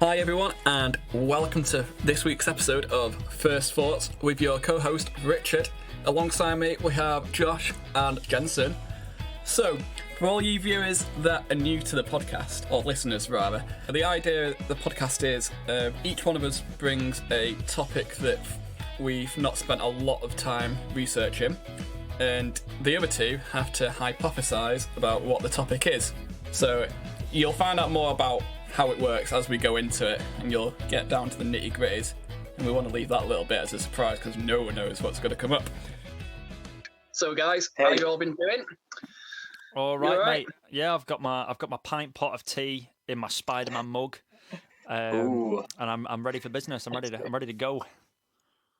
Hi everyone, and welcome to this week's episode of First Thoughts with your co-host Richard. Alongside me we have Josh and Jensen. So, for all you viewers that are new to the podcast, or listeners rather, the idea of the podcast is each one of us brings a topic that we've not spent a lot of time researching, and the other two have to hypothesize about what the topic is. So, you'll find out more about how it works as we go into it, and you'll get down to the nitty gritties, and we want to leave that a little bit as a surprise because no one knows what's going to come up. So guys, how you all been doing? All right, mate. Yeah, I've got my pint pot of tea in my Spider-Man mug, and I'm ready for business. I'm ready to go.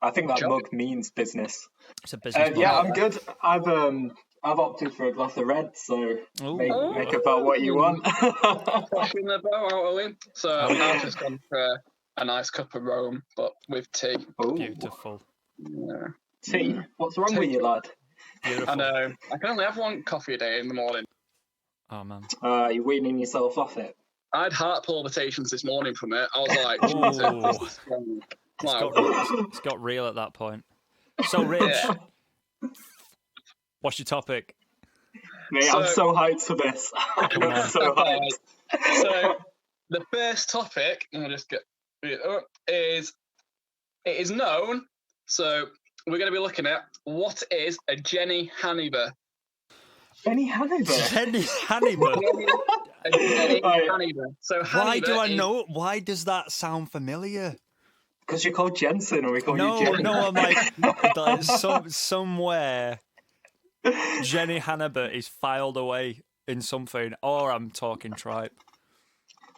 I think that mug means business. It's a business mug. Yeah, I'm good. I've opted for a glass of red, so make about what you want. Flashing the bow out of him. So I've just gone for a nice cup of Rome, but with tea. Ooh. Beautiful. Yeah. Tea? What's wrong with you, lad? Beautiful. I know. I can only have one coffee a day in the morning. Oh, man. You're weaning yourself off it? I had heart palpitations this morning from it. I was like, Jesus, this is strong. It's got real at that point. So, Rich, what's your topic? Mate, I'm so hyped for this. I'm so hyped. So, the first topic, I'll just get it up, it is known, so we're going to be looking at what is a Jenny-Hani-what. Jenny-Hani-what? Jenny-Hani-what? A Jenny-Hani-what. So why do I know? Why does that sound familiar? Because you're called Jensen, or we call you Jenny. No, I'm like somewhere Jenny-Hani-what is filed away in something, or I'm talking tripe.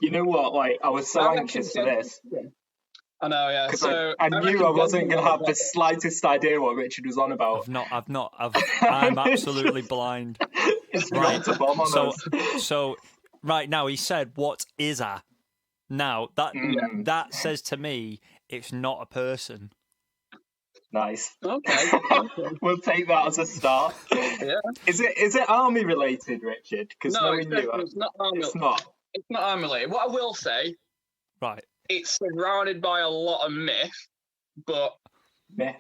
You know what? Like, I was so anxious for this. I know, yeah. So I knew I wasn't going to have the slightest idea what Richard was on about. I'm absolutely blind. It's right. A bomb on us. So, right now, he said, what is a? Now, that says to me, it's not a person. Nice. Okay. We'll take that as a start. Yeah. Is it army related, Richard? Because no, it's not army. It's not. It's not army related. What I will say, right, it's surrounded by a lot of myth, but it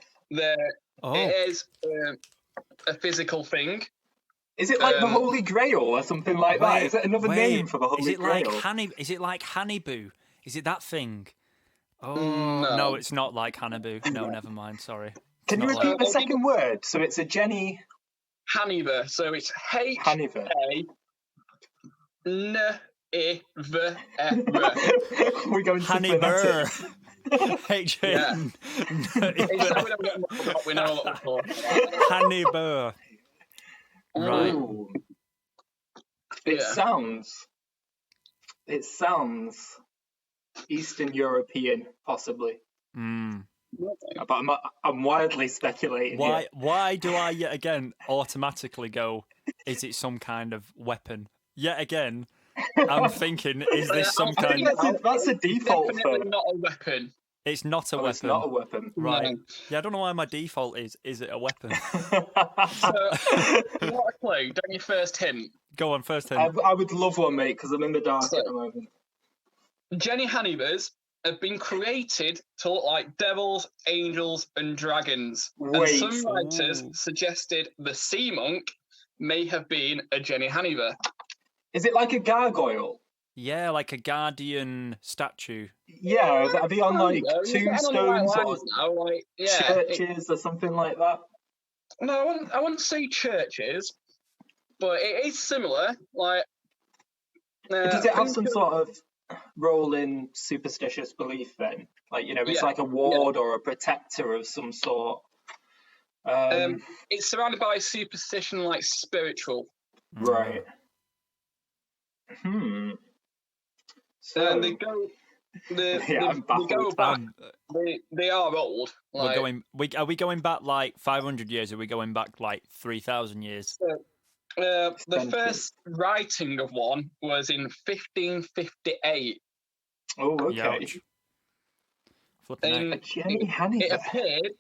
is a physical thing. Is it like the Holy Grail or something like that? Is it another name for the Holy Grail? Is it like Hanibu? Is it that thing? Oh, no, it's not like Hanibu. No, never mind. Sorry. Can you repeat the second word? So it's a Jenny... Haniver. So it's Haniver. H-A-N-I-V-E-R. We're going to Haniver. We know what we're called. Haniver. Right. Ooh. It sounds Eastern European, possibly. But I'm wildly speculating. Why do I yet again automatically go, is it some kind of weapon? Yet again, I'm thinking, is this some kind of... That's a default. Definitely not a weapon. It's not a weapon. It's not a weapon. Right. No. Yeah, I don't know why my default is it a weapon? So, what a clue. Don't you first hint? Go on, first hint. I would love one, mate, because I'm in the dark at the moment. Jenny-Hani-what have been created to look like devils, angels, and dragons. Wait. And some writers suggested the sea monk may have been a Jenny-Hani-what. Is it like a gargoyle? Yeah, like a guardian statue. Yeah, that'd be on like tombstones or churches or something like that. No, I wouldn't say churches, but it is similar. Like, does it have some sort of role in superstitious belief then? Like, you know, it's like a ward or a protector of some sort. It's surrounded by superstition, like spiritual. Right. So they go. They go back. They are old. Like, are we going back like 500 years? Or are we going back like 3,000 years? The first writing of one was in 1558. Oh, okay. Ouch. It appeared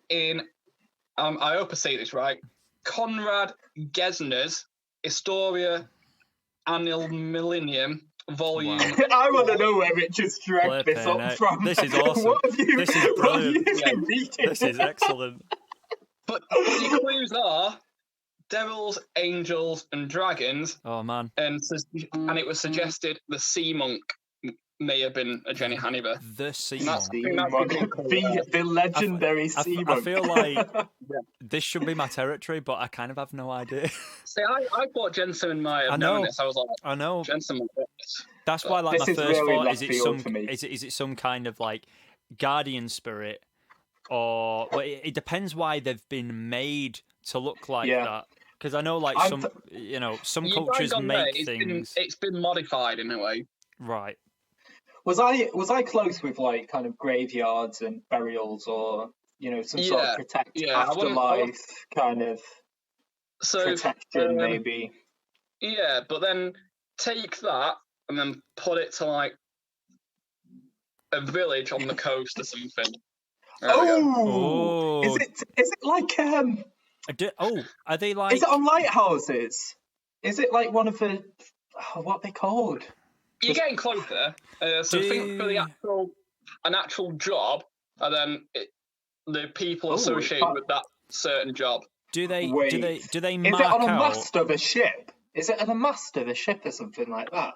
in, I hope I say this right, Conrad Gesner's Historia Annal Millennium volume. Wow. I want to know where Richard's dragged this up from. This is awesome. What have you, this is brilliant. been reading? This is excellent. But the clues are devils, angels, and dragons. Oh man! And it was suggested the sea monk may have been a Jenny-Hani-what. The sea monk. The legendary sea monk. I feel like this should be my territory, but I kind of have no idea. See, I thought Jensen might have known this. I was like, I know. Jensen might know this. That's why, like, this my is first really thought is it some kind of like guardian spirit, or well, it depends why they've been made to look like that. Because I know, like, some cultures make things. It's been modified in a way. Right. Was I close with like kind of graveyards and burials, or some sort of afterlife kind of protection maybe? Yeah, but then take that and then put it to like a village on the coast or something. Oh, is it like are they like? Is it on lighthouses? Is it like one of the what are they called? You're getting closer. So think for an actual job, and then the people associated with that certain job. Do they mark Is it on a mast of a ship? Is it on a mast of a ship or something like that?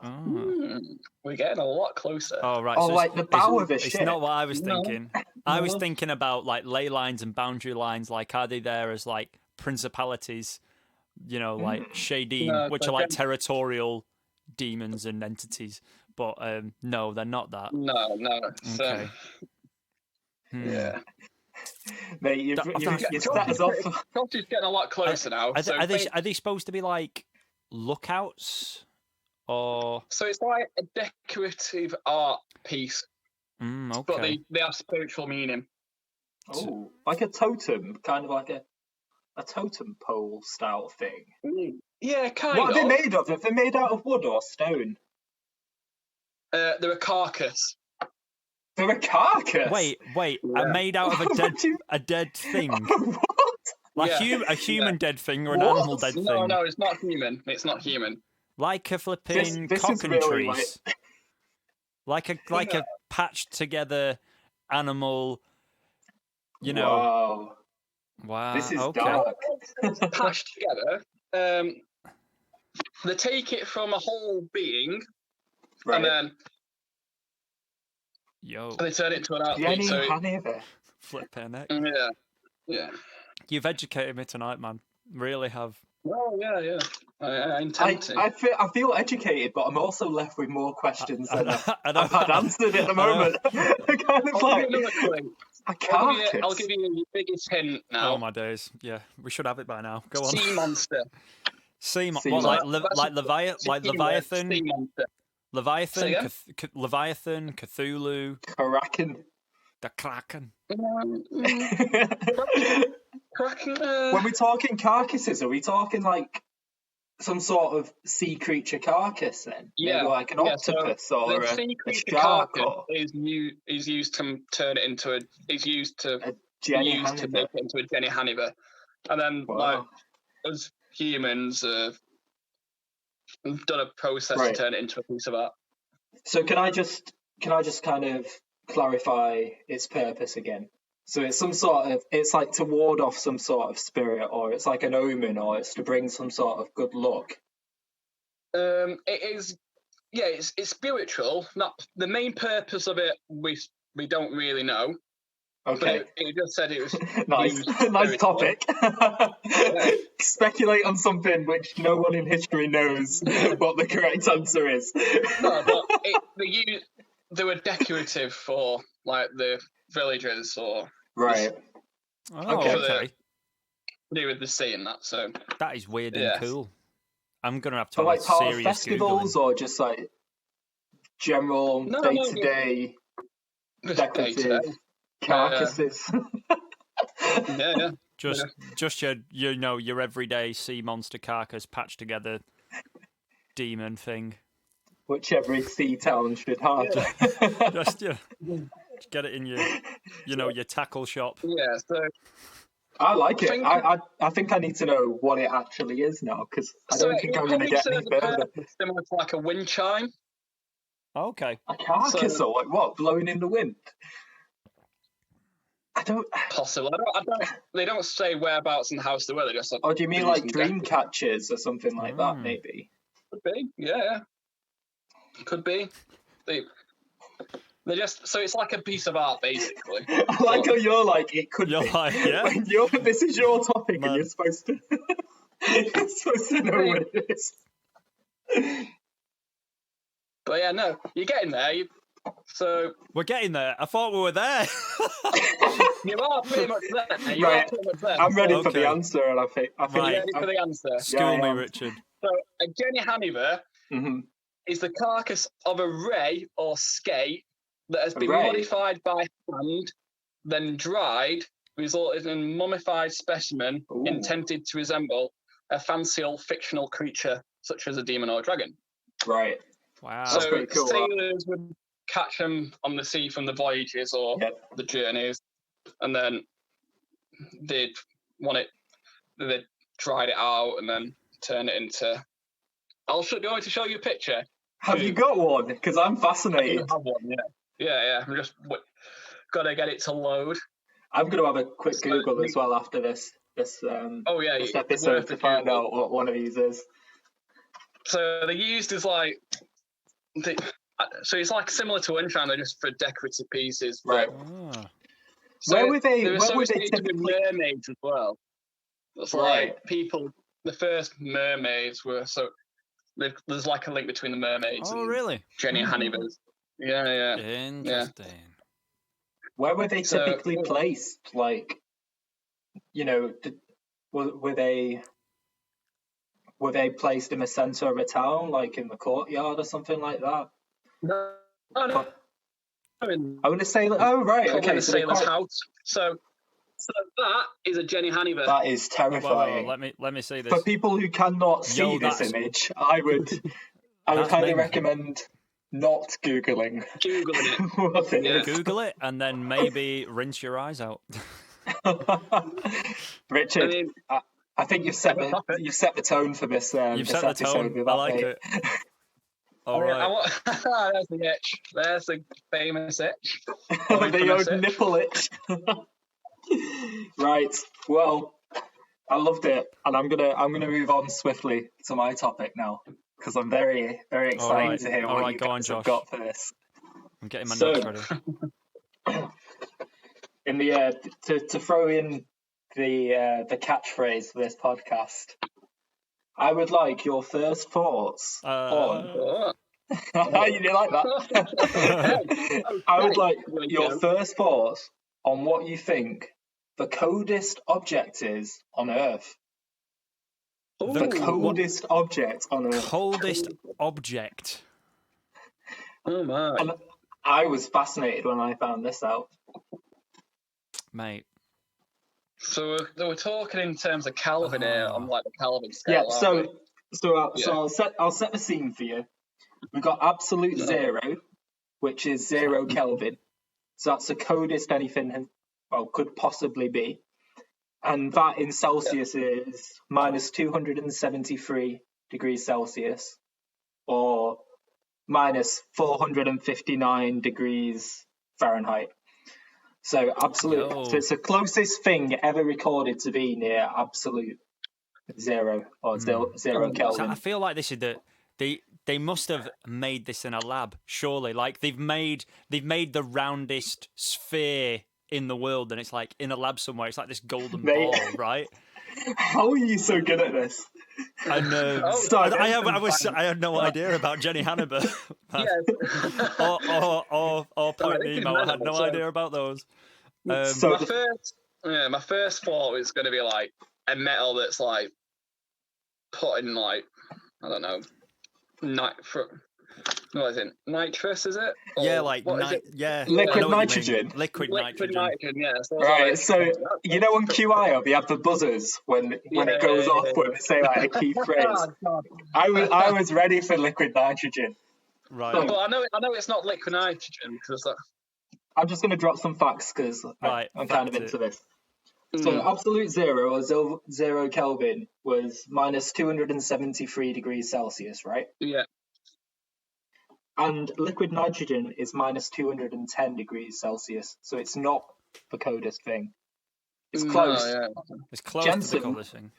We're getting a lot closer. Oh, right. So like the bow of a ship. It's not what I was thinking. I was thinking about like ley lines and boundary lines. Like, are they there as like principalities? Like Shadim, which are like territorial demons and entities. But no, they're not that. No. Okay. Yeah. Mate, you've set us off. Josh getting a lot closer now. Are they supposed to be like lookouts, or? So it's like a decorative art piece, okay. But they have spiritual meaning. Oh, like a totem, kind of like a totem pole style thing. Yeah, kind of. What are they made of? Are they made out of wood or stone? They're a carcass. They're a carcass. Wait, are made out of a dead thing? What? Like a human dead thing or an animal dead thing? No, it's not human. It's not human. Like a flipping this cockatrice. is really like a patched together animal. Wow. This is dark. Patched together. They take it from a whole being, and then they turn it into an art piece. Jenny-Hani-what. Flipping it. Yeah. You've educated me tonight, man. Really have. Oh yeah. I intend to. I feel educated, but I'm also left with more questions than I've had answered at the moment. Kind of like a carcass. I'll give you the biggest hint now. Oh my days! Yeah, we should have it by now. Go on. Sea monster. What, like Leviathan? Sea monster. Leviathan, Cthulhu, Kraken. The Kraken. Kraken. When we're talking carcasses, are we talking like some sort of sea creature carcass then? Yeah. Maybe like an octopus or the sea a creature shark carcass is used to turn it into a Jenny-Hani-what. to make it into a Jenny-Hani-what. And then like us humans we've done a process to turn it into a piece of art. So can I just kind of clarify its purpose again? So it's it's like to ward off some sort of spirit, or it's like an omen, or it's to bring some sort of good luck. It is, it's spiritual. Not the main purpose of it. We don't really know. Okay. But it just said it was nice topic. Speculate on something which no one in history knows what the correct answer is. No, but they were decorative for like the villagers or okay. To do with the sea and that. So that is weird and cool. I'm gonna have to like part of serious festivals Googling. Or just like general day-to-day decorative carcasses. Yeah. Just your everyday sea monster carcass patched together demon thing. Which every sea town should have. Just get it in your tackle shop. Yeah, so I like it. I think I need to know what it actually is now, because I don't think I'm going to get any further. Similar to like a wind chime. Okay. A carcass or like what? Blowing in the wind? I don't. Possible. I don't. They don't say whereabouts in the house they were. They just. Or do you mean like dream catchers or something like that? Maybe. Could be. Yeah. Could be. They just. So it's like a piece of art, basically. I like how you're like it could be. Like, yeah. This is your topic, and you're supposed to. You're supposed to know what it is. But yeah, no, you're getting there. So we're getting there. I thought we were there. you are pretty much there. Right. I'm ready for the answer, and I think ready for the answer. School me, Richard. So a Jenny-Hani-what is the carcass of a ray or skate that has been modified by hand, then dried, resulting in a mummified specimen intended to resemble a fanciful fictional creature such as a demon or a dragon. Right. Wow. So that's pretty cool, sailors would catch them on the sea from the voyages or the journeys, and then they'd dried it out and then turn it into. Do you want me to show you a picture? Have you got one? Because I'm fascinated. I have one, yeah. I'm just gotta get it to load. I'm gonna have a quick Google as well after this episode to find out what one of these is. So they're used as like. So it's like similar to Unshine, they're just for decorative pieces. Right. So where were they typically with mermaids as well? It's like people. The first mermaids were there's like a link between the mermaids. Oh, really? Jenny-Hani-what. Yeah. Interesting. Where were they typically placed? Like, were they placed in the centre of a town, like in the courtyard or something like that? No. I want to say, okay. So sailor's house. So that is a Jenny-Hani-what. That is terrifying. Whoa, let me see this. For people who cannot see this image, I would highly recommend not Googling. What it is. Google it and then maybe rinse your eyes out. Richard, I think you've set the tone for this. You've set the tone. I like it. All right. There's the itch. There's the famous itch. The old nipple itch. Right. Well, I loved it, and I'm gonna move on swiftly to my topic now because I'm very, very excited to hear what you guys have got for this. I'm getting my notes ready. In the to throw in the catchphrase for this podcast, I would like your first thoughts on. You didn't like that? I would like your first thoughts on what you think the coldest object is on Earth. The coldest object on Earth. Coldest object. Oh my! And I was fascinated when I found this out, mate. So we're talking in terms of Kelvin here, on like the Kelvin scale. Yeah. So I'll set the scene for you. We've got absolute zero, which is 0 Kelvin. So that's the coldest anything could possibly be. And that in Celsius is minus 273 degrees Celsius or minus 459 degrees Fahrenheit. So absolute. So it's the closest thing ever recorded to be near absolute zero or zero Kelvin. So I feel like this is they must have made this in a lab, surely. Like they've made the roundest sphere in the world, and it's like in a lab somewhere. It's like this golden ball, right? How are you so good at this? And I had no idea about Jenny-Hani-what. or Point Nemo. I had no idea about those. My first thought was going to be like a metal that's like put in like I don't know. What is it? Nitrous, is it? Or yeah, like liquid nitrogen. Liquid nitrogen. Yeah. So right. So on QI, they have the buzzers when it goes off when they say like a key phrase. I was ready for liquid nitrogen. Right. But I know it's not liquid nitrogen because I'm just going to drop some facts because I'm kind of into this. So absolute zero or 0 Kelvin was minus 273 degrees Celsius, right? Yeah. And liquid nitrogen is minus 210 degrees Celsius, so it's not the coldest thing. It's close. No, yeah. It's close Jensen, to the coldest thing.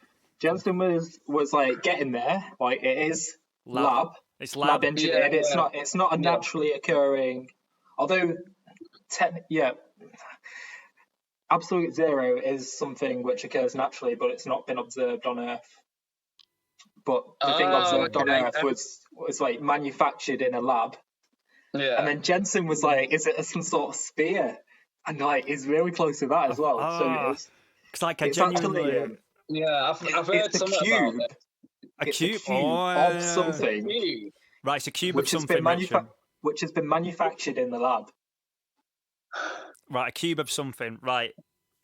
Jensen was like getting there. Like it is lab. It's lab engineered. Yeah. It's not a naturally occurring. Although, absolute zero is something which occurs naturally, but it's not been observed on Earth. But the thing observed on Earth was like manufactured in a lab. Yeah. And then Jensen was like, "Is it some sort of spear?" And like, he's really close to that as well. So it's like a genuinely. Actually, I've heard something about it. A cube of something. Right, it's a cube of something, which has been manufactured in the lab. Right, a cube of something. Right,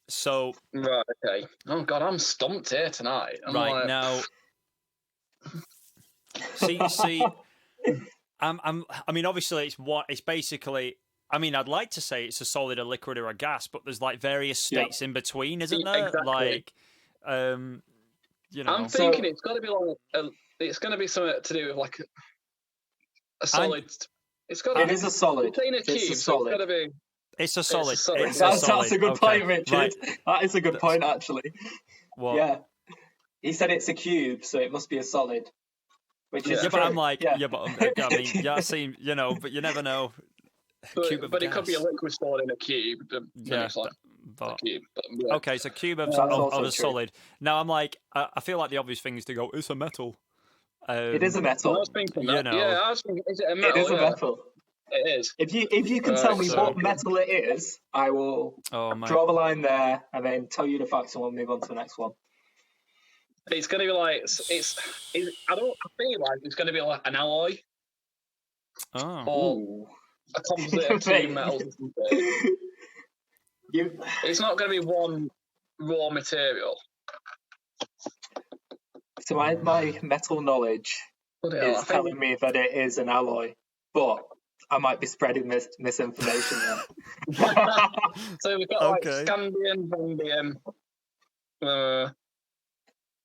so. Right, okay. Oh God, I'm stumped here tonight. Now. See. I mean, obviously, it's basically. I mean, I'd like to say it's a solid, a liquid, or a gas, but there's like various states in between, isn't there? Exactly. Like, I'm thinking it's got to be like it's going to be something to do with like a solid. It is a solid. It's a cube, so it's got to be. It's a solid. That's a good point, Richard. Right. That is a good point, actually. What? Yeah. He said it's a cube, so it must be a solid. Which is but I'm like, but I mean, I see, but you never know. But it could be a liquid stored in a cube. It's like a cube. Okay, so cube of a solid. Now I'm like, I feel like the obvious thing is to go, it's a metal. It is a metal. I was thinking that. I was thinking, is it a metal? It is a metal. It is. If you can tell me what metal it is, I will draw the line there and then tell you the facts, and we'll move on to the next one. It's going to be like I feel like it's going to be like an alloy. Or a composite of two metals. It's not going to be one raw material. So my metal knowledge is telling me that it is an alloy, but I might be spreading misinformation there. So we've got like scandium, vanadium.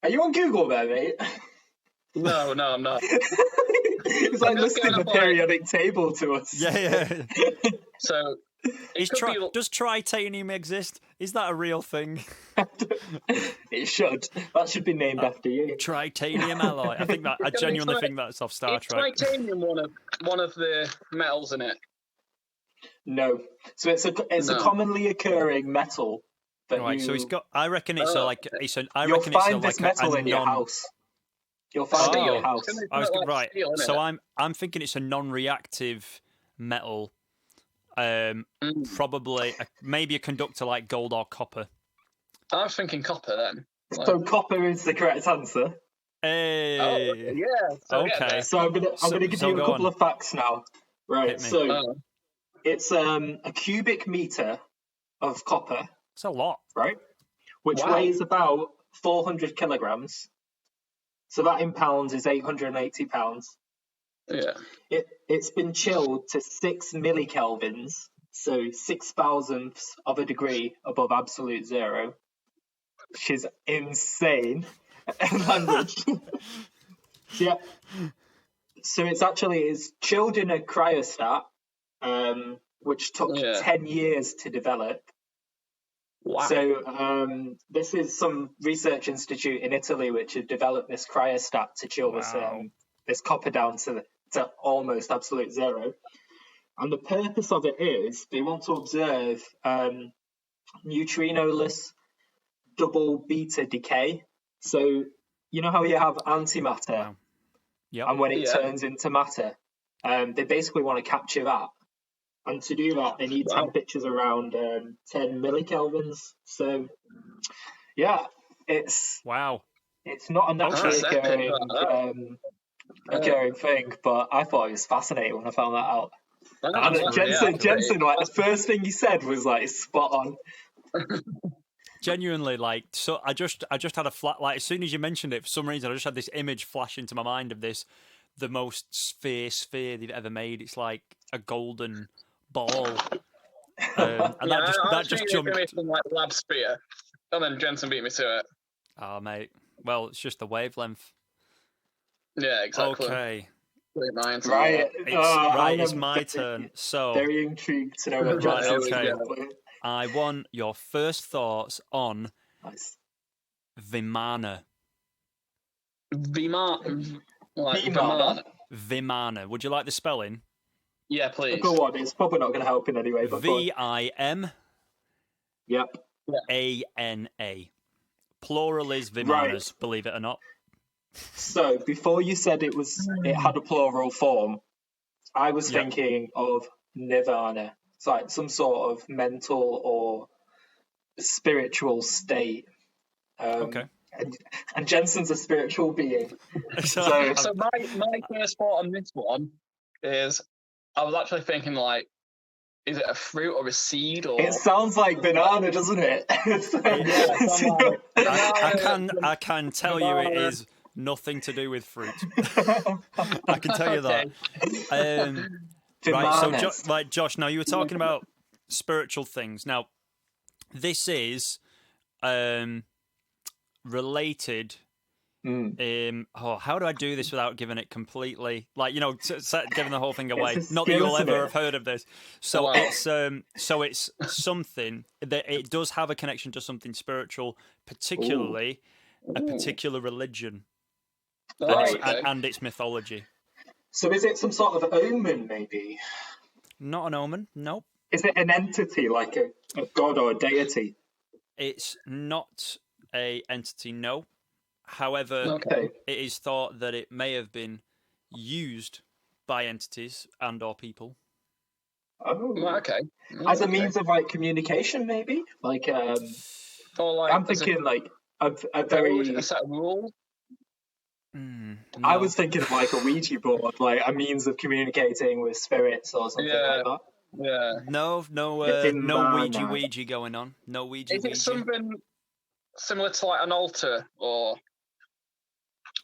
Are you on Google there, mate? No, I'm not. It's like listing the periodic table to us. Yeah. So, does tritanium exist? Is that a real thing? It should. That should be named after you. Tritanium alloy. I genuinely think that's off Star Trek. Is titanium one of the metals in it? No. So it's a commonly occurring metal. Right. So it's got. I reckon it's You'll find this metal in your house. You'll find it in your house. Right. So I'm thinking it's a non-reactive metal. Probably maybe a conductor like gold or copper. I was thinking copper then. So copper is the correct answer. Hey. Oh, yeah. Okay. So I'm gonna give you a couple of facts now. Right. So it's a cubic meter of copper. It's a lot. Right? Which weighs about 400 kilograms. So that in pounds is 880 pounds. Yeah. It's been chilled to 6 millikelvins, so 6 thousandths of a degree above absolute zero, which is insane language. Yeah. So it's chilled in a cryostat, which took 10 years to develop. Wow. So this is some research institute in Italy which had developed this cryostat to chill this copper down to almost absolute zero. And the purpose of it is they want to observe neutrinoless double beta decay. So you know how you have antimatter, and when it turns into matter, they basically want to capture that. And to do that, they need temperatures around 10 millikelvins. So, it's not a naturally occurring thing, but I thought it was fascinating when I found that out. And Jensen, like the first thing he said was like spot on. Genuinely, like, so I just had a flat, like, as soon as you mentioned it, for some reason I just had this image flash into my mind of the most sphere they've ever made. It's like a golden ball, and that just jumped. From, like, lab sphere, and then Jensen beat me to it. Oh mate, well it's just the wavelength. Yeah, exactly. Okay, my answer. Right. It's my turn. So very intrigued to know what right, Jensen's okay. going. I want your first thoughts on Nice. Vimana. Vimana. Would you like the spelling? Yeah, please. Go on. It's probably not going to help in any way. But Vimana. Yep. A-N-A. Plural is Vimanas, Right. believe it or not. So before you said it had a plural form, I was thinking of nirvana. It's like some sort of mental or spiritual state. Okay. And Jensen's a spiritual being. So my first thought on this one is I was actually thinking like, is it a fruit or a seed? Or it sounds like banana, doesn't it? I can tell you it is nothing to do with fruit. I can tell you that. Right, so Josh, now you were talking about spiritual things. Now, this is related. How do I do this without giving it completely, giving the whole thing away? Not that you'll ever have heard of this. So it's something that it does have a connection to something spiritual, particularly a particular religion and its mythology. So is it some sort of omen, maybe? Not an omen, no. Is it an entity, like a god or a deity? It's not a entity, no. However, it is thought that it may have been used by entities and or people. Oh, okay. As a means of like communication, maybe? I'm thinking like a very... A set of rules? No. I was thinking of like a Ouija board, like a means of communicating with spirits or something like that. Yeah. No Ouija going on. No Ouija. Is it something similar to like an altar or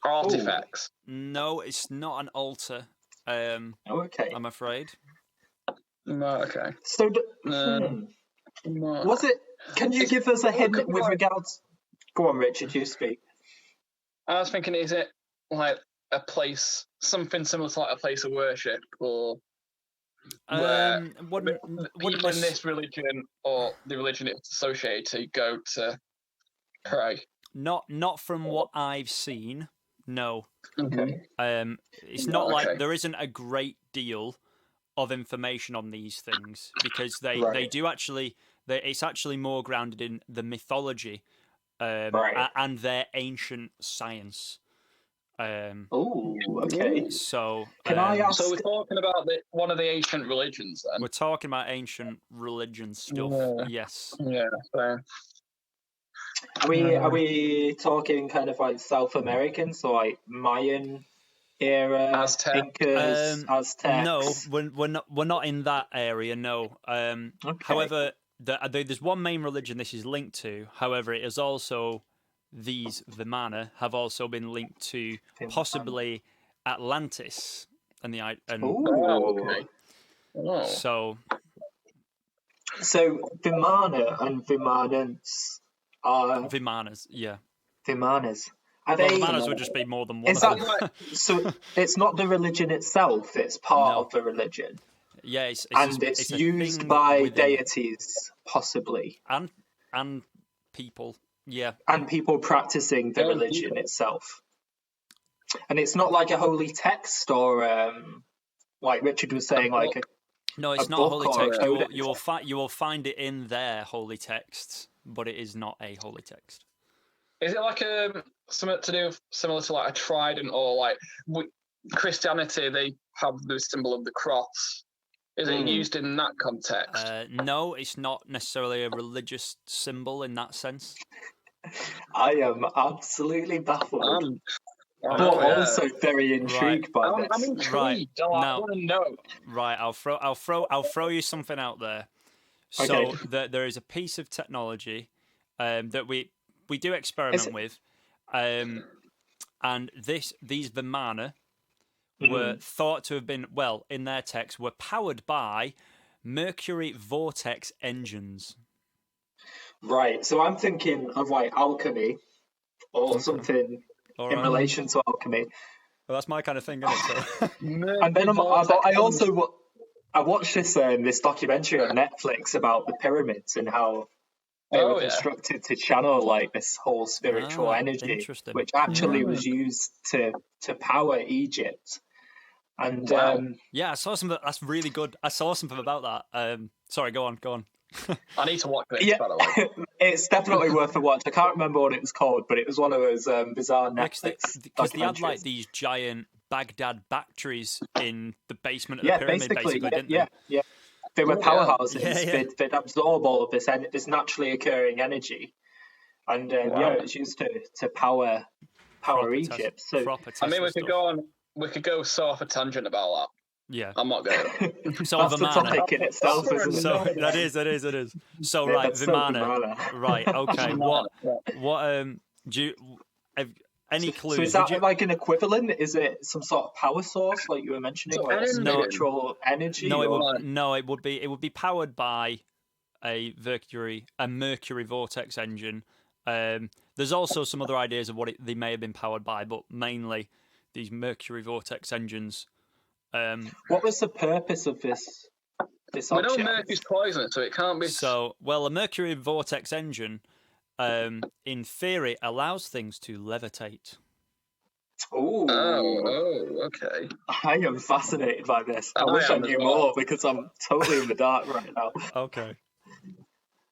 artifacts? No, it's not an altar. Okay. I'm afraid. No, okay. So, was it? Can you give us a hint with regards? Go on, Richard. You speak. I was thinking, is it like a place, something similar to like a place of worship, or where people in this religion or the religion it's associated to go to pray? Not from what I've seen. No. Okay. It's not like there isn't a great deal of information on these things because they do actually. It's actually more grounded in the mythology and their ancient science. Okay. So can I ask? So we're talking about one of the ancient religions, then. We're talking about ancient religion stuff. Yeah. Yes. Yeah. Fair. Are we talking kind of like South American, so like Mayan era, Incas, Aztecs? No, we're not in that area. No. However, there's one main religion this is linked to. However, it is also these Vimana have also been linked to possibly Atlantis and the okay. So Vimana and Vimanans are Vimanas, yeah. Vimanas. Are they? Vimanas would just be more than one. Is that so? It's not the religion itself; it's part of the religion. Yeah, it's used by deities, possibly, and people. Yeah, and people practicing the religion itself. And it's not like a holy text, or like Richard was saying, like it's not a holy text. You will find it in their holy texts, but it is not a holy text. Is it like something to do similar to like a trident, or like Christianity? They have the symbol of the cross. Is it used in that context? No, it's not necessarily a religious symbol in that sense. I am absolutely baffled, but also very intrigued by this. I'm intrigued. I want to know. Right, I'll throw you something out there. So there is a piece of technology that we do experiment with, and these Vimana were thought to have been, in their text, were powered by mercury vortex engines. Right, so I'm thinking of like alchemy or something in relation to alchemy. Well, that's my kind of thing, isn't it? So. And then I watched this documentary on Netflix about the pyramids and how they were constructed to channel like this whole spiritual energy, which actually was used to power Egypt. And I saw something that's really good. I saw something about that. Sorry, go on. I need to watch this, by the way. It's definitely worth a watch. I can't remember what it was called, but it was one of those bizarre Netflix because they had like these giant Baghdad batteries in the basement of the pyramid, basically, didn't they? Yeah. They were powerhouses. They'd absorb all of this naturally occurring energy, and it was used to power Egypt. So I mean, we could go so off a tangent about that. Yeah, I'm not going. So that's Vimana. the topic in itself, isn't it? So that is. So right, Vimana. Right, okay. What do you have any clues? So is that like an equivalent? Is it some sort of power source, like you were mentioning, like spiritual energy? No, it would be powered by a Mercury vortex engine. There's also some other ideas of what they may have been powered by, but mainly these Mercury vortex engines. What was the purpose of this object? We know mercury's poisonous, so it can't be. So, well, a Mercury vortex engine, in theory, allows things to levitate. Oh, okay. I am fascinated by this. I wish I knew more because I'm totally in the dark right now. Okay.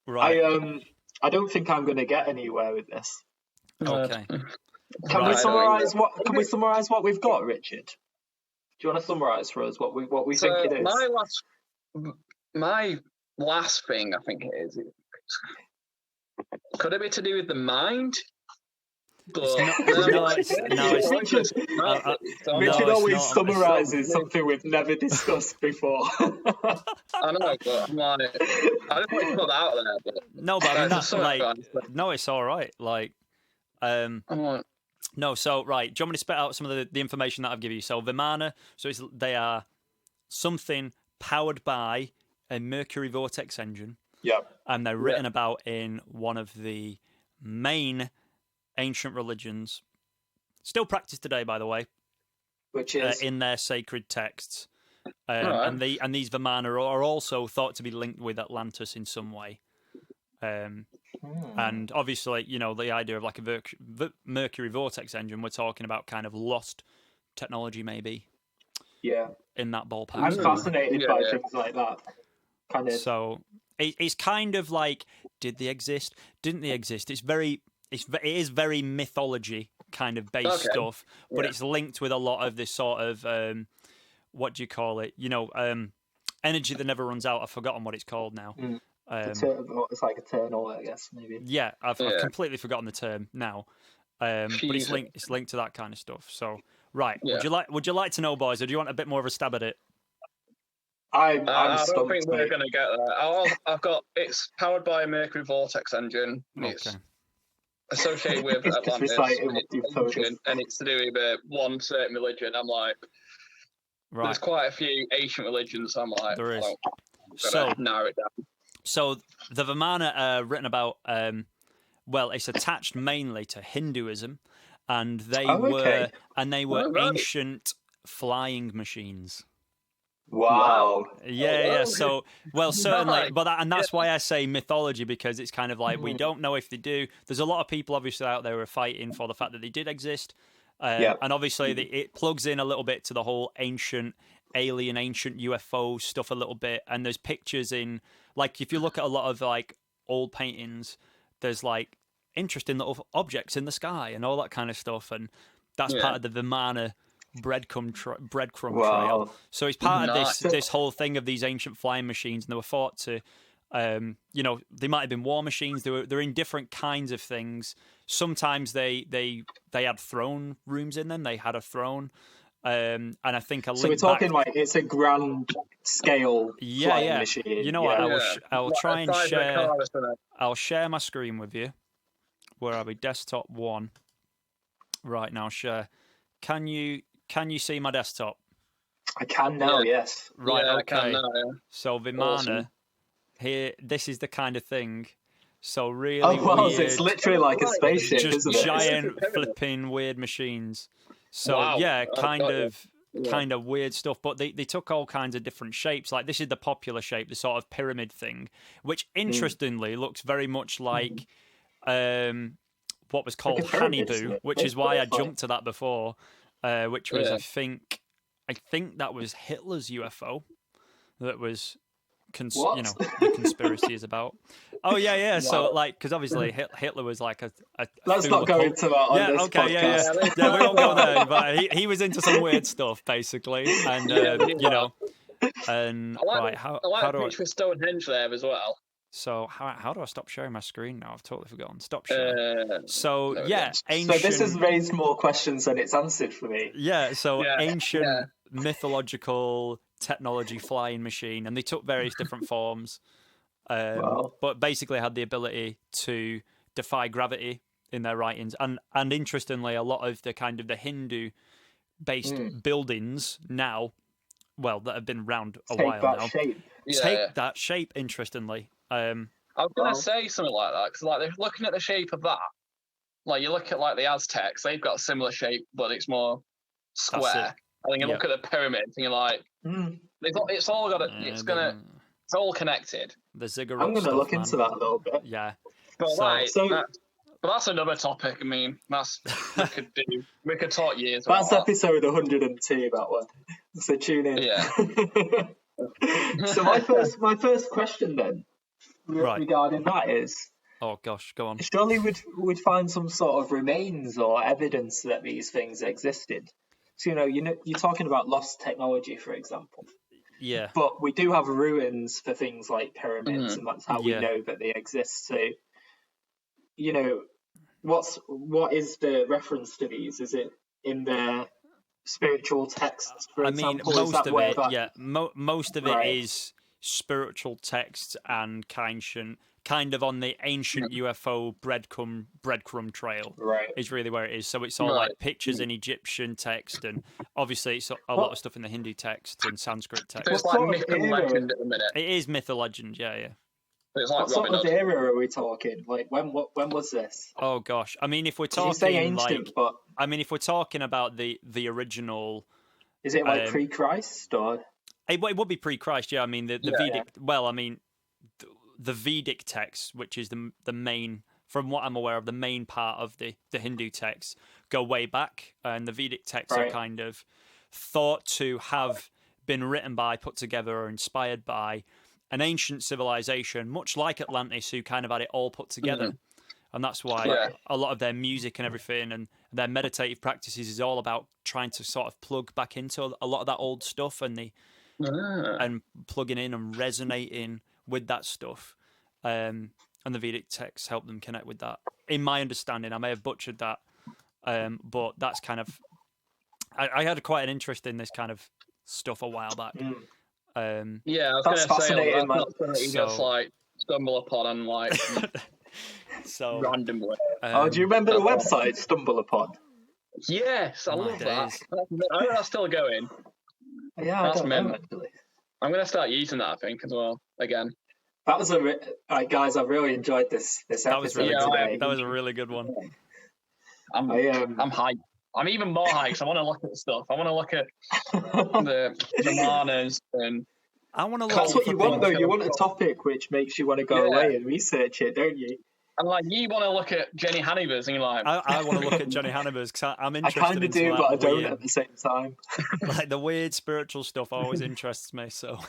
Right. I don't think I'm going to get anywhere with this. Okay. Can we summarize what we've got, Richard? Do you want to summarise for us what we think it is? My last thing, I think it is. Could it be to do with the mind? Richard always summarises something we've never discussed before. I know, but I'm like, I just want to put that out there. But I mean, that's like, no, it's all right. Like, no, so right. Do you want me to spit out some of the information that I've given you? So Vimana, they are something powered by a Mercury vortex engine. Yeah. And they're written about in one of the main ancient religions, still practiced today, by the way, which is in their sacred texts. And these Vimana are also thought to be linked with Atlantis in some way. And obviously, the idea of like a Mercury vortex engine, we're talking about kind of lost technology, maybe. Yeah. In that ballpark. I'm fascinated by things like that. Kind of. So it's kind of like, did they exist? Didn't they exist? It is very mythology kind of based stuff, but it's linked with a lot of this sort of what do you call it? Energy that never runs out. I've forgotten what it's called now. It's like eternal, I guess, maybe. Yeah, I've completely forgotten the term now. But it's linked to that kind of stuff. So right, would you like to know, boys, or do you want a bit more of a stab at it? I don't think we're going to get there. I've got it's powered by a Mercury vortex engine. It's associated with Atlantis, and it's to do with one certain religion. I'm like, there's quite a few ancient religions. I'm like, there is. So narrow it down. So the Vimana are written about. It's attached mainly to Hinduism, and they were ancient flying machines. Wow. Yeah. So, certainly, that's why I say mythology, because it's kind of like we don't know if they do. There's a lot of people obviously out there who are fighting for the fact that they did exist, and obviously it plugs in a little bit to the whole ancient UFO stuff a little bit. And there's pictures in, like, if you look at a lot of like old paintings, there's like interesting little objects in the sky and all that kind of stuff, and that's part of the Vimana breadcrumb trail. So it's part of this whole thing of these ancient flying machines, and they were thought to, they might have been war machines. They're in different kinds of things. Sometimes they had throne rooms in them. They had a throne, and I think so we're talking like it's a grand scale flying machine. You know what? I will try and share. I'll share my screen with you. Where are we? Desktop 1. Right now, share. Can you see my desktop? I can now, yes. Right, okay. I can now, yeah. So Vimana, here, this is the kind of thing. So really weird. So it's literally like a spaceship, just isn't it? giant flipping weird machines. So Wow. yeah, kind got you. of kind of weird stuff, but they took all kinds of different shapes. Like this is the popular shape, the sort of pyramid thing, which interestingly looks very much like what was called Haniver, which is why I jumped to that before, which was I think that was Hitler's UFO that was the conspiracy is about. Oh yeah. Wow. So like, because obviously Hitler was like a let's not go into that on this podcast. Yeah, we won't go there. But he was into some weird stuff basically, and and I like right, how do I picture Stonehenge there as well. So how do I stop sharing my screen now? I've totally forgotten. Stop sharing. So yeah, ancient. So this has raised more questions than it's answered for me. Yeah. So ancient mythological technology flying machine, and they took various different forms, but basically had the ability to defy gravity in their writings. And interestingly, a lot of the kind of the Hindu based buildings now, well, that have been around a while now, take that shape. Interestingly, I was going to say something like that because, like, they're looking at the shape of that. Like, you look at like the Aztecs; they've got a similar shape, but it's more square. And then you look at the pyramids, and you're like, it's all got it's all connected. The ziggurat. I'm going to look into that a little bit. Yeah, but but that's another topic. I mean, we could talk years. That's episode 102. That one. So tune in. Yeah. So my first question then, regarding that is. Oh gosh, go on. Surely we'd find some sort of remains or evidence that these things existed. So you're talking about lost technology, for example. Yeah. But we do have ruins for things like pyramids, and that's how we know that they exist. So, what is the reference to these? Is it in their spiritual texts, for example? Most of it, most of it is spiritual texts and kind of on the ancient UFO breadcrumb trail, is really where it is. So it's all like pictures in Egyptian text, and obviously it's a lot of stuff in the Hindu text and Sanskrit text. It's like myth and legend at the minute. It is myth and legend, yeah. It's like what sort of era are we talking? Like when was this? Oh gosh, I mean, if we're talking, you say ancient, but I mean, if we're talking about the original, is it like pre-Christ or? It would be pre-Christ, yeah. I mean, the Vedic. Well, I mean, the Vedic text, which is the main, from what I'm aware of, the main part of the Hindu texts, go way back, and the Vedic texts are kind of thought to have been written by, put together, or inspired by an ancient civilization, much like Atlantis, who kind of had it all put together. And that's why a lot of their music and everything and their meditative practices is all about trying to sort of plug back into a lot of that old stuff and and plugging in and resonating with that stuff. And the Vedic texts help them connect with that. In my understanding, I may have butchered that, but that's kind of... I had quite an interest in this kind of stuff a while back. I was going to say, that's not something you just like stumble upon and like randomly. Do you remember the website Stumble Upon? Yes, I love that. I know that's still going. Yeah, that's actually. I'm going to start using that, I think, as well, again. That was guys, I really enjoyed this episode today. That was a really good one. I'm hyped. I'm even more hyped because I want to look at stuff. I want to look at the Vimanas and... I want to look. That's what you want, though. You want a topic which makes you want to go away and research it, don't you? And like, you want to look at Jenny-Hani-what, and you're like... I want to look at Jenny-Hani-what because I'm interested. I kind of do, but I don't at the same time. Like the weird spiritual stuff always interests me. So,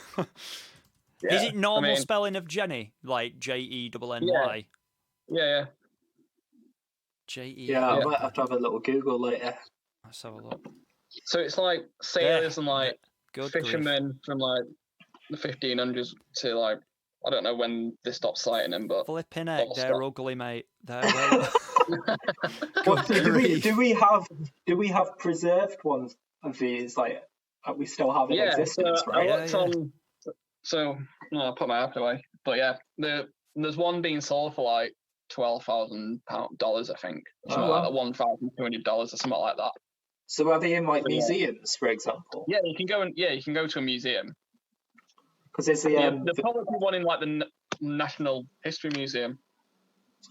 is it normal spelling of Jenny, like Jenny? Yeah. J-E. Yeah, I might have to have a little Google later. Let's have a look. So it's like sailors and like fishermen from like the 1500s to like, I don't know when they stopped sighting them, but flipping heck, they're ugly, mate. They're do we have preserved ones of these like we still have in existence? I looked on. So no, I put my app away, but there's one being sold for like $12,000, I think, something like that, $1,200 or something like that. So are they in like museums, for example? Yeah, you can go to a museum. Because there's the probably one in like the National History Museum.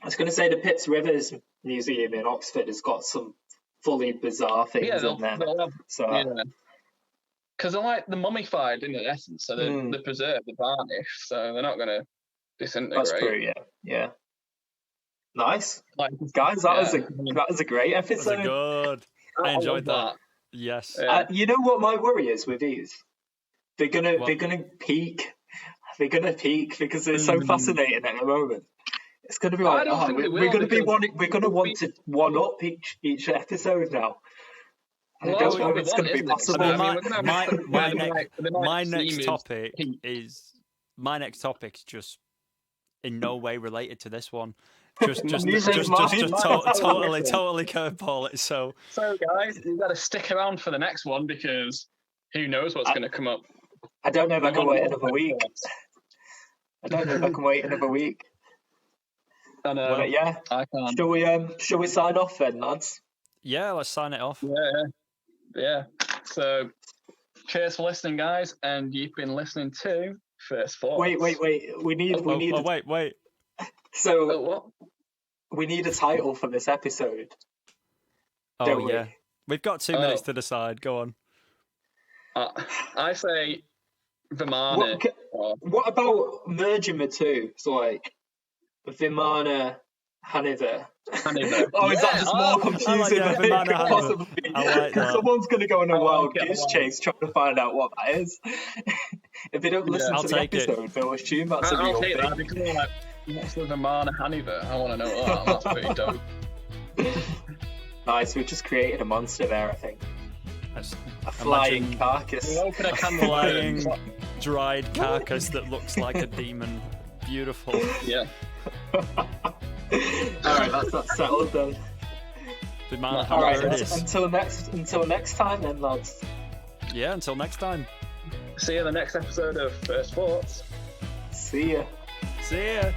I was going to say the Pitts Rivers Museum in Oxford has got some fully bizarre things in there. Because they're like the mummified in essence, so they're preserved, they're varnished, so they're not going to disintegrate. That's true, yeah. Nice. Guys, that was a great episode. That was good. I enjoyed that. Yes. You know what my worry is with these? They're gonna peak. They're gonna peak because they're so fascinating at the moment. It's gonna be like, we're gonna want to one up each episode now. I don't know if it's going to be possible. My next topic is just in no way related to this one. Just totally curveball it. So guys, you've got to stick around for the next one because who knows what's going to come up. I don't know if I can wait another week. I know. But yeah, I can't. Shall we sign off then, lads? Yeah, let's sign it off. Yeah. So, cheers for listening, guys, and you've been listening to First Thoughts. Wait. We need. Wait. So, what? We need a title for this episode. Oh yeah, we've got 2 minutes to decide. Go on. I say Vimana. What about merging the two? So like Vimana, Haniver. Is that just more confusing than it could possibly be? Because someone's going to go on a wild goose chase trying to find out what that is. If they don't listen to the episode, they'll assume that's a real thing. I'll take that because they're like, what's the Vimana Haniver? I want to know that. That's pretty dope. Nice, we've just created a monster there, I think. A flying carcass. A flying, dried carcass that looks like a demon. Beautiful. Yeah. Alright, that's settled then. Alright, until next time then, lads. Yeah, until next time. See you in the next episode of First Thoughts. See ya. See ya.